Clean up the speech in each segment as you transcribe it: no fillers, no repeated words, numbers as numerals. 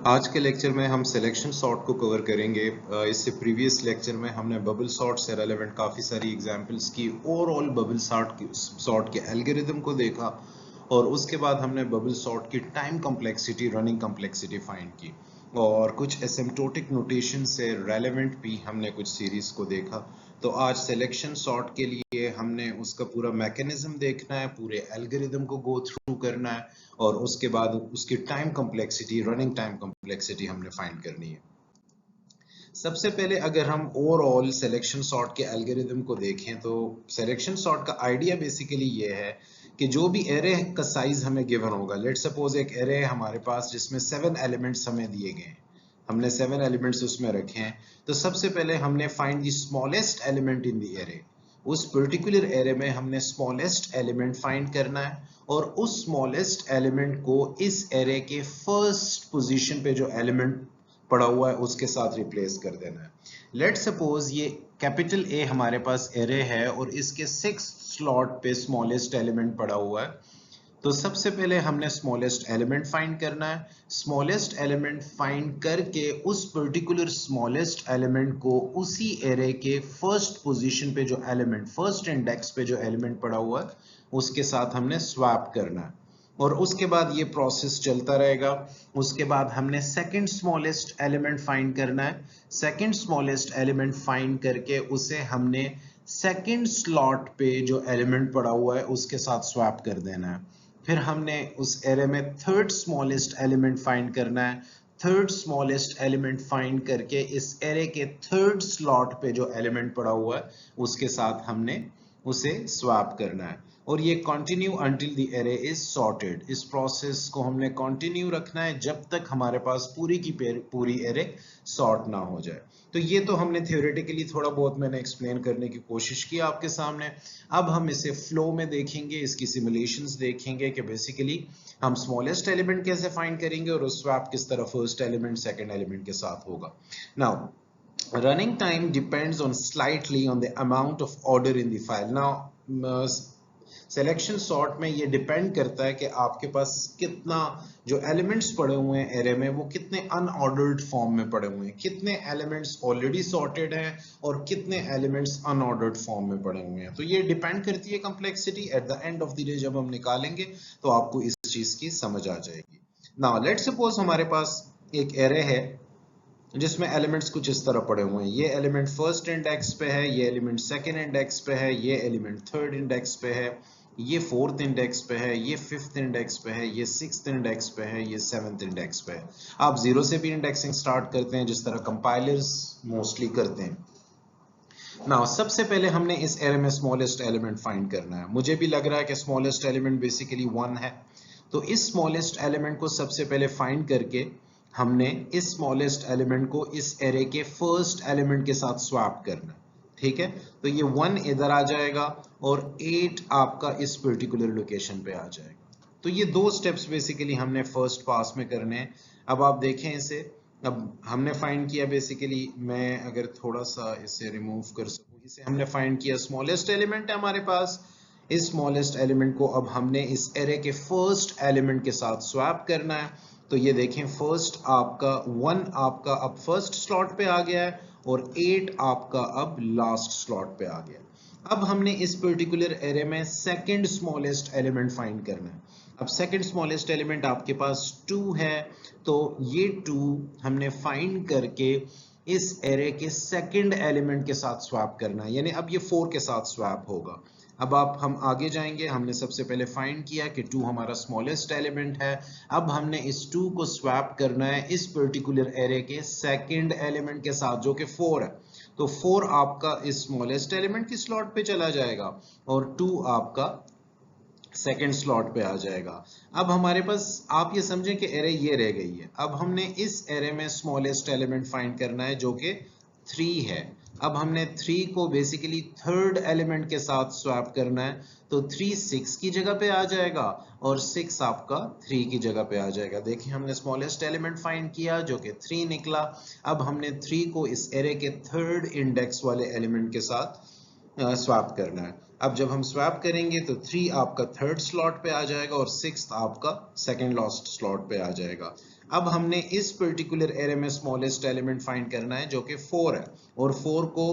आज के लेक्चर में हम सिलेक्शन सॉर्ट को कवर करेंगे। इससे प्रीवियस लेक्चर में हमने बबल सॉर्ट से रेलेवेंट काफ़ी सारी एग्जांपल्स की, ओवरऑल बबल सॉर्ट के एल्गोरिदम को देखा और उसके बाद हमने बबल सॉर्ट की time complexity, running complexity find की और कुछ एसिम्प्टोटिक नोटेशन से रेलेवेंट भी हमने कुछ सीरीज को देखा। तो आज सिलेक्शन सॉर्ट के लिए हमने उसका पूरा मैकेनिज्म देखना है, पूरे एल्गोरिदम को गो थ्रू करना है और उसके बाद उसकी time complexity, running time complexity हमने फाइंड करनी है। सबसे पहले अगर हम ओवरऑल सिलेक्शन सॉर्ट के एल्गोरिदम को देखें तो सिलेक्शन सॉर्ट का आइडिया बेसिकली ये है कि जो भी एरे का साइज हमें गिवन होगा, लेट सपोज एक एरे है हमारे पास जिसमें 7 एलिमेंट्स हमें दिए गए हैं, हमने 7 एलिमेंट्स उसमें रखे हैं, तो सबसे पहले हमने find the smallest element in the array. उस पर्टिकुलर एरे में हमने स्मॉलेस्ट एलिमेंट फाइंड करना है और उस स्मॉलेस्ट एलिमेंट को इस एरे के फर्स्ट पोजीशन पे जो एलिमेंट पड़ा हुआ है उसके साथ रिप्लेस कर देना है। लेट सपोज ये कैपिटल ए हमारे पास एरे है और इसके 6 स्लॉट पे स्मॉलेस्ट एलिमेंट पड़ा हुआ है। तो सबसे पहले हमने स्मॉलेस्ट एलिमेंट फाइंड करना है। स्मॉलेस्ट एलिमेंट फाइंड करके उस पर्टिकुलर स्मॉलेस्ट एलिमेंट को उसी एरे के फर्स्ट पोजीशन पे जो एलिमेंट, फर्स्ट इंडेक्स पे जो एलिमेंट पड़ा हुआ है उसके साथ हमने स्वैप करना है और उसके बाद ये प्रोसेस चलता रहेगा। उसके बाद हमने सेकंड स्मॉलेस्ट एलिमेंट फाइंड करना है। सेकंड स्मॉलेस्ट एलिमेंट फाइंड करके उसे हमने सेकंड स्लॉट पे जो एलिमेंट पड़ा हुआ है उसके साथ स्वैप कर देना है। फिर हमने उस एरे में थर्ड स्मॉलेस्ट एलिमेंट फाइंड करना है। थर्ड स्मॉलेस्ट एलिमेंट फाइंड करके इस एरे के थर्ड स्लॉट पे जो एलिमेंट पड़ा हुआ है उसके साथ हमने उसे स्वैप करना है और ये continue until the array is sorted. इस प्रोसेस को हमने कंटिन्यू रखना है जब तक हमारे पास पूरी की पूरी एरे सॉर्ट ना हो जाए। तो ये तो हमने थ्योरेटिकली थोड़ा बहुत मैंने एक्सप्लेन करने की कोशिश की आपके सामने। अब हम इसे फ्लो में देखेंगे, इसकी सिमुलेशंस देखेंगे कि बेसिकली हम स्मॉलेस्ट एलिमेंट कैसे फाइंड करेंगे और उस स्वैप किस तरह फर्स्ट एलिमेंट सेकंड एलिमेंट के साथ होगा। Now running time depends on slightly on the amount of order in the file. Now selection sort में ये डिपेंड करता है कि आपके पास कितना जो एलिमेंट्स पड़े हुए हैं एरे में वो कितने अनऑर्डर्ड फॉर्म में पड़े हुए हैं, कितने एलिमेंट्स ऑलरेडी सॉर्टेड हैं और कितने एलिमेंट्स अनऑर्डर्ड फॉर्म में पड़े हुए हैं। तो ये डिपेंड करती है complexity. At the end of the day जब हम निकालेंगे तो आपको इस चीज की समझ आ जाएगी। नाउ लेट्स सपोज हमारे पास एक एरे है जिसमें एलिमेंट्स कुछ इस तरह पड़े हुए हैं। ये एलिमेंट फर्स्ट इंडेक्स पे है, ये एलिमेंट सेकंड इंडेक्स पे है, ये एलिमेंट थर्ड इंडेक्स पे है, ये फोर्थ इंडेक्स पे है, ये फिफ्थ इंडेक्स पे है, ये सिक्स्थ इंडेक्स पे है, ये सेवंथ इंडेक्स पे है। आप जीरो से भी इंडेक्सिंग स्टार्ट करते हैं जिस तरह कंपाइलर्स मोस्टली करते हैं। नाउ सबसे पहले हमने इस एरे में स्मॉलेस्ट एलिमेंट फाइंड करना है। मुझे भी लग रहा है कि स्मॉलेस्ट एलिमेंट बेसिकली 1 है, तो इस स्मॉलेस्ट एलिमेंट को सबसे पहले फाइंड करके हमने इस स्मॉलेस्ट एलिमेंट को इस एरे के फर्स्ट एलिमेंट के साथ स्वैप करना है। ठीक है, तो ये 1 इधर आ जाएगा और 8 आपका इस पर्टिकुलर लोकेशन पे आ जाएगा। तो ये दो स्टेप्स बेसिकली हमने फर्स्ट पास में करने हैं। अब आप देखें इसे, अब हमने फाइंड किया बेसिकली, मैं अगर थोड़ा सा इसे रिमूव कर सकूं, इसे हमने फाइंड किया, स्मॉलेस्ट एलिमेंट है हमारे पास। इस स्मॉलेस्ट एलिमेंट को अब हमने इस एरे के फर्स्ट एलिमेंट के साथ स्वैप करना है। तो ये देखें, फर्स्ट आपका 1 आपका अब फर्स्ट स्लॉट पे आ गया है और 8 आपका अब लास्ट स्लॉट पे आ गया। अब हमने इस पर्टिकुलर एरे में सेकंड स्मॉलेस्ट एलिमेंट फाइंड करना है। अब सेकंड स्मॉलेस्ट एलिमेंट आपके पास 2 है, तो ये 2 हमने फाइंड करके इस एरे के सेकंड एलिमेंट के साथ स्वैप करना है, यानी अब ये 4 के साथ स्वैप होगा। अब हम आगे जाएंगे। हमने सबसे पहले फाइंड किया कि 2 हमारा स्मॉलेस्ट एलिमेंट है। अब हमने इस 2 को स्वैप करना है इस पर्टिकुलर एरे के सेकंड एलिमेंट के साथ जो कि 4 है। तो 4 आपका इस स्मॉलेस्ट एलिमेंट की स्लॉट पे चला जाएगा और 2 आपका सेकेंड स्लॉट पे आ जाएगा। अब हमारे पास आप ये समझें कि एरे ये रह गई है। अब हमने इस एरे में स्मॉलेस्ट एलिमेंट फाइंड करना है जो कि 3 है। अब हमने 3 को बेसिकली थर्ड एलिमेंट के साथ स्वैप करना है, तो 3 6 की जगह पे आ जाएगा और 6 आपका 3 की जगह पे आ जाएगा। देखिए, हमने स्मॉलेस्ट एलिमेंट फाइंड किया जो कि 3 निकला। अब हमने 3 को इस एरे के थर्ड इंडेक्स वाले एलिमेंट के साथ स्वैप करना है। अब जब हम स्वैप करेंगे तो 3 आपका थर्ड स्लॉट पे आ जाएगा और 6th आपका सेकंड लास्ट स्लॉट पे आ जाएगा। अब हमने इस पर्टिकुलर एरे में स्मॉलेस्ट एलिमेंट फाइंड करना है जो कि 4 है, और 4 को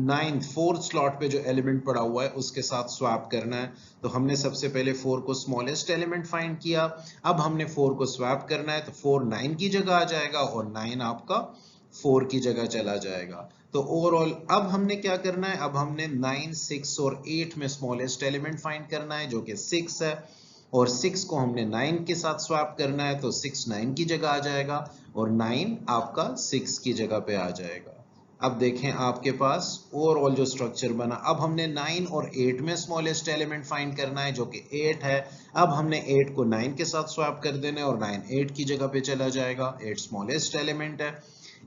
9th फोर्थ स्लॉट पे जो एलिमेंट पड़ा हुआ है उसके साथ स्वैप करना है। तो हमने सबसे पहले 4 को स्मॉलेस्ट एलिमेंट फाइंड किया, अब हमने 4 को स्वैप करना है, तो 4 9 की जगह आ जाएगा और 9 आपका 4 की जगह चला जाएगा। तो ओवरऑल अब हमने क्या करना है, अब हमने 9 6 और 8 में स्मॉलेस्ट एलिमेंट फाइंड करना है जो कि 6 है, और 6 को हमने 9 के साथ स्वैप करना है, तो 6 9 की जगह आ जाएगा और 9 आपका 6 की जगह पे आ जाएगा। अब देखें आपके पास ओवरऑल जो स्ट्रक्चर बना, अब हमने 9 और 8 में स्मॉलेस्ट एलिमेंट फाइंड करना है जो कि 8 है। अब हमने 8 को 9 के साथ स्वैप कर देना है और 9 8 की जगह पे चला जाएगा, 8 स्मॉलेस्ट एलिमेंट है।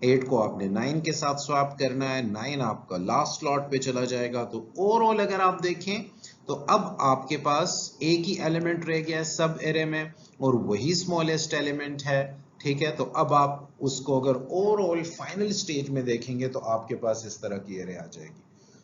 8 को आपने 9 के साथ स्वैप करना है, 9 आपका लास्ट स्लॉट पे चला जाएगा। तो ओवरऑल अगर आप देखें तो अब आपके पास एक ही एलिमेंट रह गया है सब एरे में और वही स्मॉलेस्ट एलिमेंट है, ठीक है। तो अब आप उसको अगर ओवरऑल फाइनल स्टेज में देखेंगे तो आपके पास इस तरह की एरे आ जाएगी।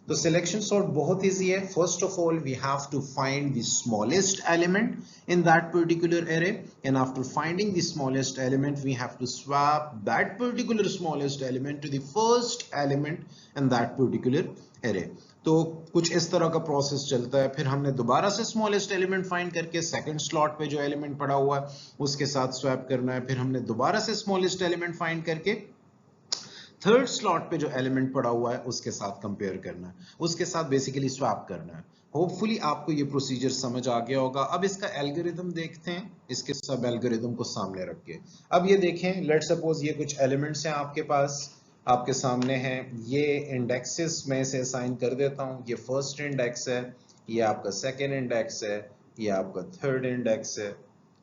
तो सिलेक्शन सॉर्ट बहुत इजी है। First of all we have to find the smallest element in that particular array, and after finding the smallest element we have to swap that particular smallest element to the first element in that particular array। तो कुछ इस तरह का process चलता है। फिर हमने दोबारा से स्मॉलेस्ट एलिमेंट फाइंड करके सेकंड स्लॉट पे जो एलिमेंट पड़ा हुआ है उसके साथ स्वैप करना है। फिर हमने दोबारा से स्मॉलेस्ट एलिमेंट फाइंड करके थर्ड स्लॉट पे जो एलिमेंट पड़ा हुआ है उसके साथ कंपेयर करना है, उसके साथ बेसिकली स्वैप करना है। होपफुली आपको ये प्रोसीजर समझ आ गया होगा। अब इसका एल्गोरिथम देखते हैं, इसके सब एल्गोरिथम को सामने रख के। अब ये देखें, लेट सपोज ये कुछ एलिमेंट्स हैं आपके पास, आपके सामने हैं। ये इंडेक्सेस में से असाइन कर देता हूँ। ये फर्स्ट इंडेक्स है, ये आपका सेकेंड इंडेक्स है, ये आपका थर्ड इंडेक्स है,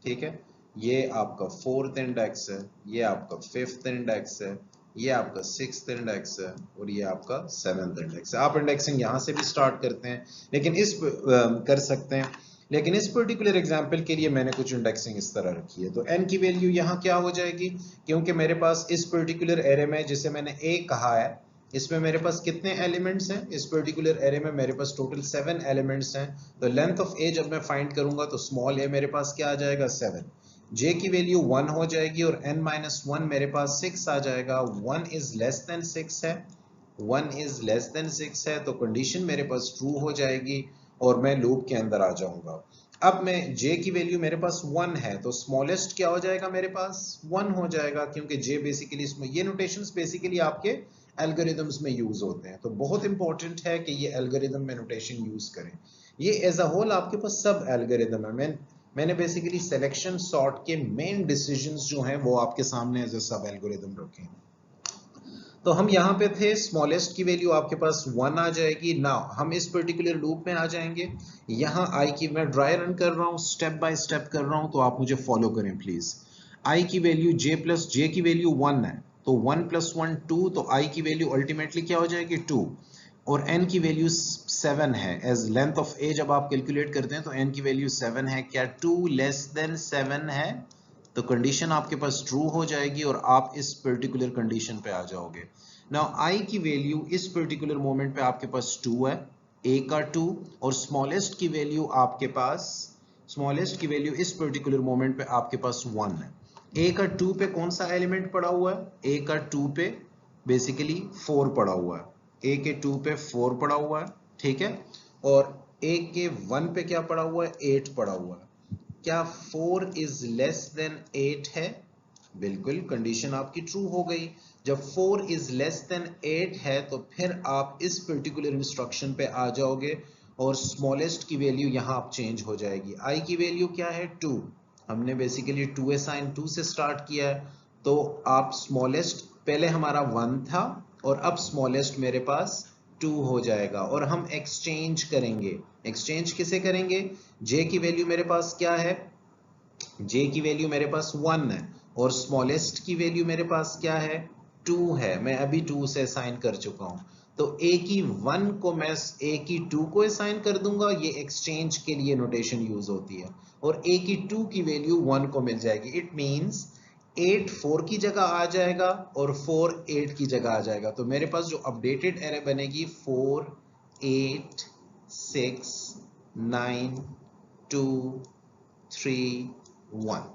ठीक है। ये आपका फोर्थ इंडेक्स है, ये आपका फिफ्थ इंडेक्स है, ये आपका सिक्स्थ इंडेक्स है और ये आपका सेवेंथ इंडेक्स है। आप इंडेक्सिंग यहाँ से भी स्टार्ट करते हैं लेकिन कर सकते हैं, लेकिन इस पर्टिकुलर एग्जांपल के लिए मैंने कुछ इंडेक्सिंग इस तरह रखी है। तो n की वैल्यू यहाँ क्या हो जाएगी, क्योंकि मेरे पास इस पर्टिकुलर एरे में जिसे मैंने a कहा है, इसमें मेरे पास कितने एलिमेंट्स हैं, इस पर्टिकुलर एरे में मेरे पास टोटल 7 एलिमेंट्स हैं। तो लेंथ ऑफ a जब मैं फाइंड करूंगा तो स्मॉल a मेरे पास क्या आ जाएगा 7, j की वैल्यू 1 हो जाएगी और n-1 मेरे पास 6 आ जाएगा। 1 इज लेस देन 6 है, 1 इज लेस देन 6 है, तो कंडीशन मेरे पास ट्रू हो जाएगी और मैं लूप के अंदर आ जाऊंगा। अब मैं j की वैल्यू मेरे पास 1 है तो स्मॉलेस्ट क्या हो जाएगा मेरे पास 1 हो जाएगा, क्योंकि j बेसिकली इसमें ये नोटेशंस बेसिकली आपके एल्गोरिथम्स में यूज होते हैं। तो बहुत इंपॉर्टेंट है कि ये एल्गोरिथम में नोटेशन यूज करें। ये एज अ होल आपके पास सब एल्गोरिथम है। मैंने बेसिकली सिलेक्शन सॉर्ट के मेन डिसीजंस जो हैं वो आपके सामने एज अ सब एल्गोरिथम रखे हैं। तो हम यहाँ पे थे, स्मॉलेस्ट की वैल्यू आपके पास 1 आ जाएगी। नाउ हम इस पर्टिकुलर लूप में आ जाएंगे। यहाँ i की मैं ड्राई रन कर रहा हूँ, स्टेप बाय स्टेप कर रहा हूँ, तो आप मुझे फॉलो करें प्लीज। i की वैल्यू j की वैल्यू 1 है, तो 1 + 1 2, तो i की वैल्यू अल्टीमेटली क्या हो जाएगी 2, और n की वैल्यू 7 है। एज लेंथ ऑफ a जब आप कैलकुलेट करते हैं तो n की वैल्यू 7 है। क्या 2 लेस देन 7 है? तो कंडीशन आपके पास ट्रू हो जाएगी और आप इस पर्टिकुलर कंडीशन पे आ जाओगे। नाउ i की वैल्यू इस पर्टिकुलर मोमेंट पे आपके पास 2 है, a का 2, और स्मॉलेस्ट की वैल्यू आपके पास, स्मॉलेस्ट की वैल्यू इस पर्टिकुलर मोमेंट पे आपके पास 1 है। a का 2 पे कौन सा एलिमेंट पड़ा हुआ है? a का 2 पे बेसिकली 4 पड़ा हुआ है, a के 2 पे 4 पड़ा हुआ है, ठीक है। और a के 1 पे क्या पड़ा हुआ है? 8 पड़ा हुआ है। क्या 4 इज लेस देन 8 है? बिल्कुल, कंडीशन आपकी ट्रू हो गई। जब 4 इज लेस देन 8 है तो फिर आप इस पर्टिकुलर इंस्ट्रक्शन पे आ जाओगे और स्मॉलेस्ट की वैल्यू यहाँ आप चेंज हो जाएगी। i की वैल्यू क्या है 2, हमने बेसिकली 2 असाइन 2 से स्टार्ट किया है, तो आप स्मॉलेस्ट पहले हमारा 1 था और अब स्मॉलेस्ट मेरे पास 2 हो जाएगा और हम एक्सचेंज करेंगे। एक्सचेंज किसे करेंगे? j की वैल्यू मेरे पास क्या है? j की वैल्यू मेरे पास 1 है और स्मॉलेस्ट की वैल्यू मेरे पास क्या है? 2 है। मैं अभी 2 से असाइन कर चुका हूं, तो a की 1 को मैं a की 2 को असाइन कर दूंगा। ये एक्सचेंज के लिए नोटेशन यूज होती है और a की 2 की वैल्यू 1 को मिल जाएगी। इट मींस 8 4 की जगह आ जाएगा और 4 8 की जगह आ जाएगा। तो मेरे पास जो अपडेटेड एरे बनेगी 4 8 6 9 2 3 1।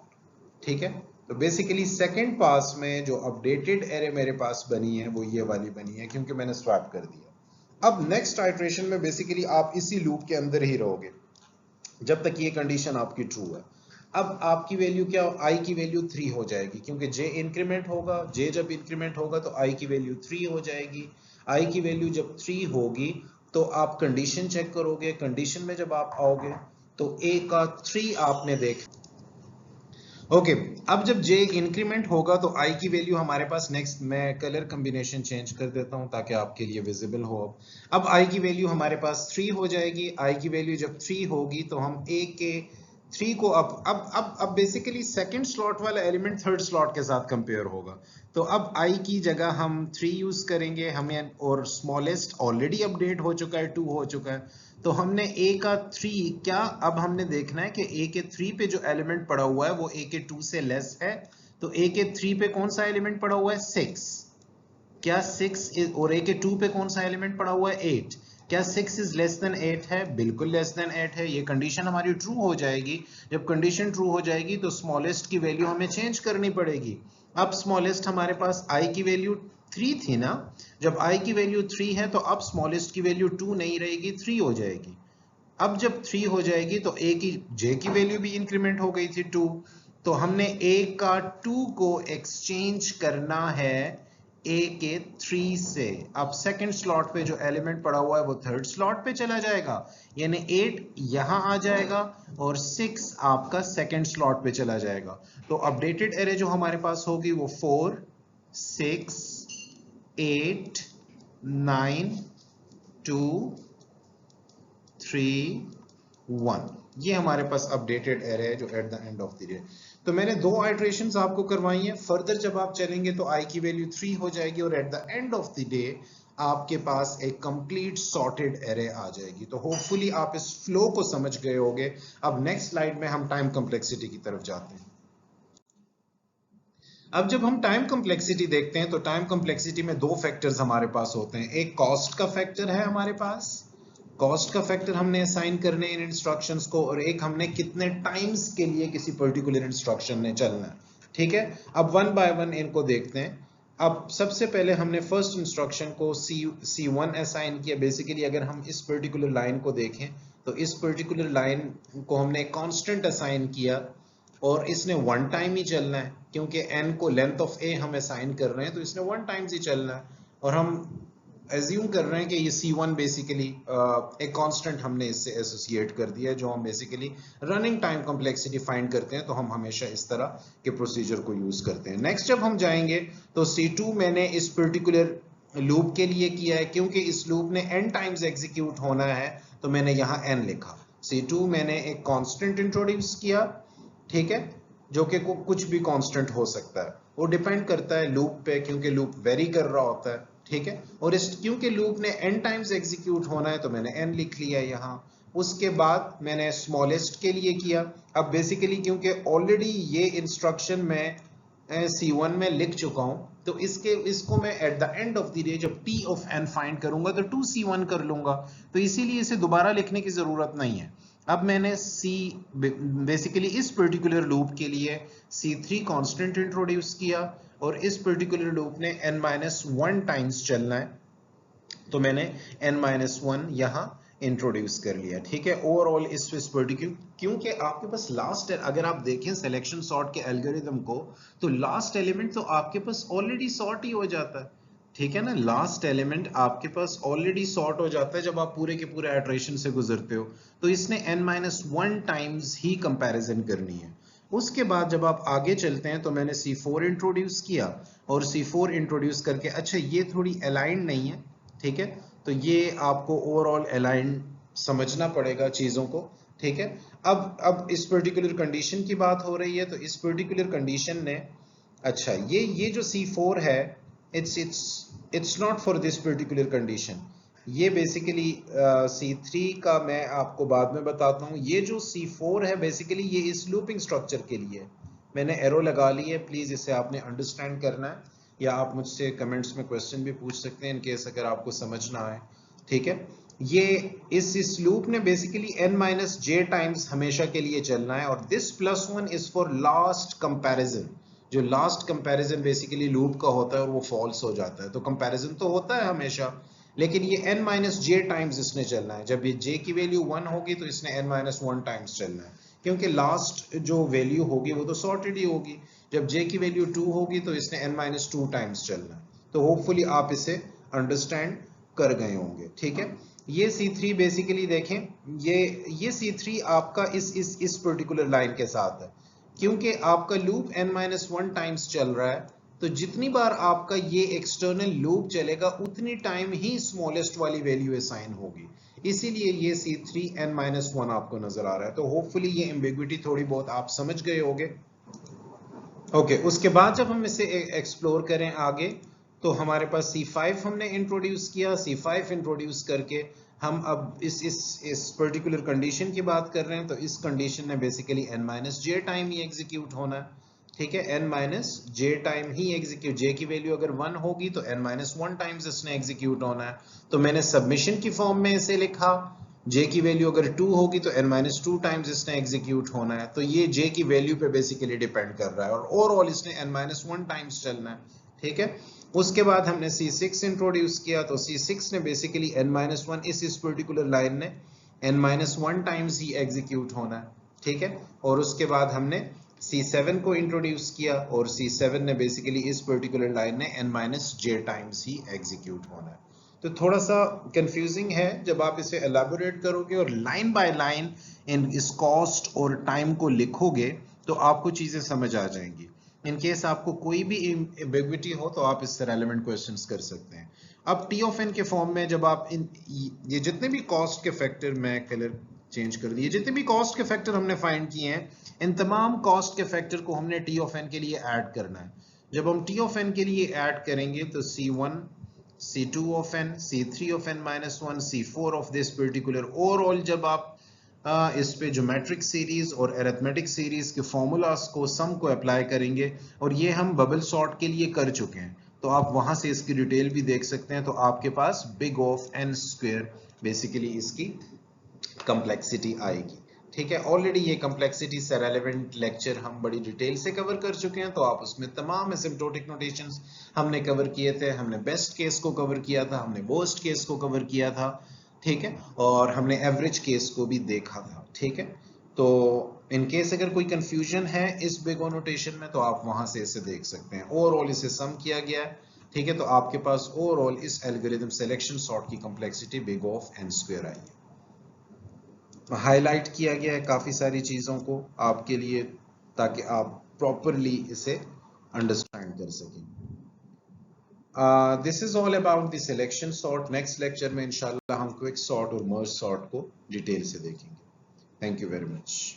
ठीक है, तो बेसिकली सेकंड पास में जो अपडेटेड एरे मेरे पास बनी है वो ये वाली बनी है, क्योंकि मैंने स्वैप कर दिया। अब नेक्स्ट आइट्रेशन में बेसिकली आप इसी लूप के अंदर ही रहोगे जब तक ये कंडीशन आपकी ट्रू है। अब आपकी वैल्यू क्या, i की वैल्यू 3 हो जाएगी, क्योंकि j इंक्रीमेंट होगा, j जब इंक्रीमेंट होगा तो i की वैल्यू 3 हो जाएगी। i की वैल्यू जब 3 होगी तो आप कंडीशन चेक करोगे, कंडीशन में जब आप आओगे तो a का 3 आपने देख ओके अब जब j इंक्रीमेंट होगा तो i की वैल्यू हमारे पास नेक्स्ट, मैं कलर कॉम्बिनेशन चेंज कर देता हूं ताकि आपके लिए विजिबल हो। अब i की वैल्यू हमारे पास 3 हो जाएगी। i की वैल्यू जब 3 होगी तो हम a के 3 को अब बेसिकली सेकंड स्लॉट वाला एलिमेंट थर्ड स्लॉट के साथ कंपेयर होगा, तो अब i की जगह हम 3 यूज करेंगे हमें, और स्मॉलेस्ट ऑलरेडी अपडेट हो चुका है, 2 हो चुका है, तो हमने a का 3 क्या, अब हमने देखना है कि a के 3 पे जो एलिमेंट पड़ा हुआ है वो a के 2 से लेस है, तो a के 3 पे कौन सा एलिमेंट पड़ा हुआ है 6, क्या 6 और a के 2 पे कौन सा एलिमेंट पड़ा हुआ है 8, क्या 6 इज लेस देन 8 है, बिल्कुल लेस देन 8 है। ये कंडीशन हमारी ट्रू हो जाएगी। जब कंडीशन ट्रू हो जाएगी तो स्मॉलेस्ट की वैल्यू हमें चेंज करनी पड़ेगी। अब स्मॉलेस्ट हमारे पास i की वैल्यू 3 थी ना, जब i की वैल्यू 3 है तो अब स्मॉलेस्ट की वैल्यू 2 नहीं रहेगी, 3 हो जाएगी। अब जब 3 हो जाएगी तो j की वैल्यू भी इंक्रीमेंट हो गई थी 2, तो हमने a का 2 को एक्सचेंज करना है a के 3 से। अब सेकंड स्लॉट पे जो एलिमेंट पड़ा हुआ है वो थर्ड स्लॉट पे चला जाएगा, यानी 8 यहां आ जाएगा और 6 आपका सेकंड स्लॉट पे चला जाएगा। तो अपडेटेड एरे जो हमारे पास होगी वो 4 6 8 9 2 3 1, ये हमारे पास अपडेटेड एरे है जो at the end of the day. तो मैंने 2 आइट्रेशंस आपको करवाई हैं। फर्दर जब आप चलेंगे तो i की वैल्यू 3 हो जाएगी और at the end of the day आपके पास एक कंप्लीट सॉर्टेड एरे आ जाएगी। तो होपफुली आप इस फ्लो को समझ गए होंगे। अब नेक्स्ट स्लाइड में हम टाइम कॉम्प्लेक्सिटी की तरफ जाते हैं। अब जब हम टाइम कॉम्प्लेक्सिटी देखते हैं तो टाइम कॉम्प्लेक्सिटी में 2 फैक्टर्स हमारे पास होते हैं। एक कॉस्ट का फैक्टर है हमारे पास, कॉस्ट का फैक्टर हमने असाइन करने इन इंस्ट्रक्शंस को, और एक हमने कितने टाइम्स के लिए किसी पर्टिकुलर इंस्ट्रक्शन ने चलना है। ठीक है, अब वन बाय वन इनको देखते हैं। अब सबसे पहले हमने फर्स्ट इंस्ट्रक्शन को C1 असाइन किया। बेसिकली अगर हम इस पर्टिकुलर लाइन को देखें तो इस पर्टिकुलर लाइन को हमने कांस्टेंट असाइन किया और इसने 1 टाइम ही चलना है, क्योंकि n को लेंथ ऑफ a हम असाइन कर रहे हैं तो इसने 1 टाइम्स ही चलना है। और हम एज्यूम कर रहे हैं कि ये C1 बेसिकली एक कांस्टेंट हमने इससे एसोसिएट कर दिया है, जो हम basically running time complexity find करते हैं तो हम हमेशा इस तरह के प्रोसीजर को यूज करते हैं। नेक्स्ट जब हम जाएंगे तो C2 मैंने इस पर्टिकुलर लूप के लिए किया है, क्योंकि इस लूप ने n टाइम्स एग्जीक्यूट होना है तो मैंने यहाँ n लिखा। C2 मैंने एक कांस्टेंट इंट्रोड्यूस किया, ठीक है, जो कि कुछ भी कांस्टेंट हो सकता है, वो डिपेंड करता है लूप पे, क्योंकि लूप वेरी कर रहा होता है। ठीक है, और इस क्योंकि लूप ने n टाइम्स एग्जीक्यूट होना है तो मैंने n लिख लिया यहाँ। उसके बाद मैंने स्मॉलेस्ट के लिए किया। अब बेसिकली क्योंकि ऑलरेडी ये इंस्ट्रक्शन मैं C1 में लिख चुका हूं तो इसको मैं at the end of the day जब t ऑफ n फाइंड करूंगा तो 2C1 कर लूंगा, तो इसीलिए इसे दोबारा लिखने की जरूरत नहीं है। अब मैंने बेसिकली इस पर्टिकुलर लूप के लिए C3 कांस्टेंट इंट्रोड्यूस किया और इस पर्टिकुलर लूप ने n-1 टाइम्स चलना है तो मैंने n-1 यहाँ इंट्रोड्यूस कर लिया। ठीक है, ओवरऑल इस पर्टिकुलर, क्योंकि आपके पास लास्ट, अगर आप देखें सिलेक्शन सॉर्ट के एल्गोरिथम को तो लास्ट एलिमेंट तो आपके पास ऑलरेडी सॉर्ट ही हो जाता है। ठीक है ना, लास्ट एलिमेंट आपके पास ऑलरेडी सॉर्ट हो जाता है जब आप पूरे के पूरे इटरेशन से गुजरते हो, तो इसने n-1 टाइम्स ही कंपैरिजन करनी है। उसके बाद जब आप आगे चलते हैं तो मैंने C4 इंट्रोड्यूस किया और C4 इंट्रोड्यूस करके, अच्छा ये थोड़ी अलाइंड नहीं है, ठीक है, तो ये आपको ओवरऑल अलाइन समझना पड़ेगा चीजों को। ठीक है, अब इस पर्टिकुलर कंडीशन की बात हो रही है तो इस पर्टिकुलर कंडीशन ने, अच्छा ये जो C4 है it's not for this particular condition, ये बेसिकली C3 का मैं आपको बाद में बताता हूँ। ये जो C4 है बेसिकली ये इस लूपिंग स्ट्रक्चर के लिए, मैंने एरो लगा ली है, प्लीज इसे आपने अंडरस्टैंड करना है, या आप मुझसे कमेंट्स में क्वेश्चन भी पूछ सकते हैं इन केस अगर आपको समझ ना आए। ठीक है, ये इस लूप ने बेसिकली n माइनस जे टाइम्स हमेशा के लिए चलना है, और this +1 is for last comparison. जो लास्ट कंपैरिजन बेसिकली लूप का होता है और वो फॉल्स हो जाता है, तो कंपैरिजन तो होता है हमेशा, लेकिन ये n माइनस जे टाइम्स इसने चलना है। जब ये j की वैल्यू 1 होगी तो इसने n माइनस 1 टाइम्स चलना है, क्योंकि लास्ट जो वैल्यू होगी वो तो सॉर्टेड ही होगी। जब j की वैल्यू 2 होगी तो इसने n माइनस 2 टाइम्स चलना है। तो होपफुली आप इसे अंडरस्टैंड कर गए होंगे, ठीक है। ये C3 बेसिकली देखें, ये C3 आपका इस पर्टिकुलर लाइन के साथ है, क्योंकि आपका लूप n-1 टाइम्स चल रहा है, तो जितनी बार आपका ये एक्सटर्नल लूप चलेगा उतनी टाइम ही स्मॉलेस्ट वाली वैल्यू असाइन होगी, इसीलिए ये C3 n-1 आपको नजर आ रहा है। तो होपफुली ये एम्बिग्विटी थोड़ी बहुत आप समझ गए होंगे। ओके, उसके बाद जब हम इसे एक्सप्लोर करें आगे, तो हमारे पास C5 हमने इंट्रोड्यूस किया। C5 इंट्रोड्यूस करके हम अब इस पर्टिकुलर कंडीशन की बात कर रहे हैं, तो इस कंडीशन में बेसिकली n माइनस जे टाइम ही एग्जीक्यूट होना है, ठीक है। n माइनस जे टाइम ही एग्जीक्यूट, जे की वैल्यू अगर 1 होगी तो n माइनस 1 टाइम्स इसने एग्जीक्यूट होना है। तो मैंने सबमिशन की फॉर्म में इसे लिखा, j की वैल्यू अगर 2 होगी तो n माइनस 2 टाइम्स इसने एग्जीक्यूट होना है। तो ये j की वैल्यू पे बेसिकली डिपेंड कर रहा है, और ओवरऑल इसने n माइनस 1 टाइम्स चलना है, ठीक है। उसके बाद हमने C6 इंट्रोड्यूस किया, तो C6 ने बेसिकली n माइनस 1 इस पर्टिकुलर लाइन ने n माइनस 1 टाइम्स ही एग्जीक्यूट होना है, ठीक है। और उसके बाद हमने C7 को इंट्रोड्यूस किया, और C7 ने बेसिकली इस पर्टिकुलर लाइन ने n माइनस j टाइम्स ही एग्जीक्यूट होना है। तो थोड़ा सा कंफ्यूजिंग है, जब आप इसे एलैबोरेट करोगे और लाइन बाय लाइन इन इस कॉस्ट और टाइम को लिखोगे तो आपको चीजें समझ आ जाएंगी। इन केस आपको कोई भी एम्बिग्विटी हो तो आप इससे रेलेवेंट क्वेश्चंस कर सकते हैं। अब टी ऑफ एन के फॉर्म में जब आप ये जितने भी कॉस्ट के फैक्टर, मैं कलर चेंज कर दिए, जितने भी कॉस्ट के फैक्टर हमने फाइंड किए हैं, इन तमाम कॉस्ट के फैक्टर को हमने टी ऑफ एन के लिए ऐड करना है। जब हम टी ऑफ एन के लिए ऐड करेंगे तो C1, C2 of n, C3 of n minus 1, C4 of this particular, overall जब आप इस पे ज्योमेट्रिक सीरीज और एरिथमेटिक सीरीज के फॉर्मूलाज को, सम को अप्लाई करेंगे, और ये हम बबल सॉर्ट के लिए कर चुके हैं, तो आप वहां से इसकी डिटेल भी देख सकते हैं। तो आपके पास big of n square basically इसकी कंप्लेक्सिटी आएगी, ठीक है। ऑलरेडी ये कंप्लेक्सिटी से रेलेवेंट लेक्चर हम बड़ी डिटेल से कवर कर चुके हैं, तो आप उसमें तमाम एसिम्प्टोटिक नोटेशंस हमने कवर किए थे। हमने बेस्ट केस को कवर किया था, हमने वर्स्ट केस को कवर किया था, ठीक है, और हमने एवरेज केस को भी देखा था, ठीक है। तो इन केस अगर कोई कंफ्यूजन है इस बिग ओ नोटेशन में, तो आप वहां से इसे देख सकते हैं। ओवरऑल इसे सम किया गया है, ठीक है। तो आपके पास ओवरऑल इस एल्गोरिथम सिलेक्शन सॉर्ट की complexity big of n square आई है। हाईलाइट किया गया है काफी सारी चीजों को आपके लिए, ताकि आप प्रॉपरली इसे अंडरस्टैंड कर सकें। This is all about the selection sort. Next lecture में इंशाल्लाह हम क्विक सॉर्ट और मर्ज सॉर्ट को डिटेल से देखेंगे। Thank you very much.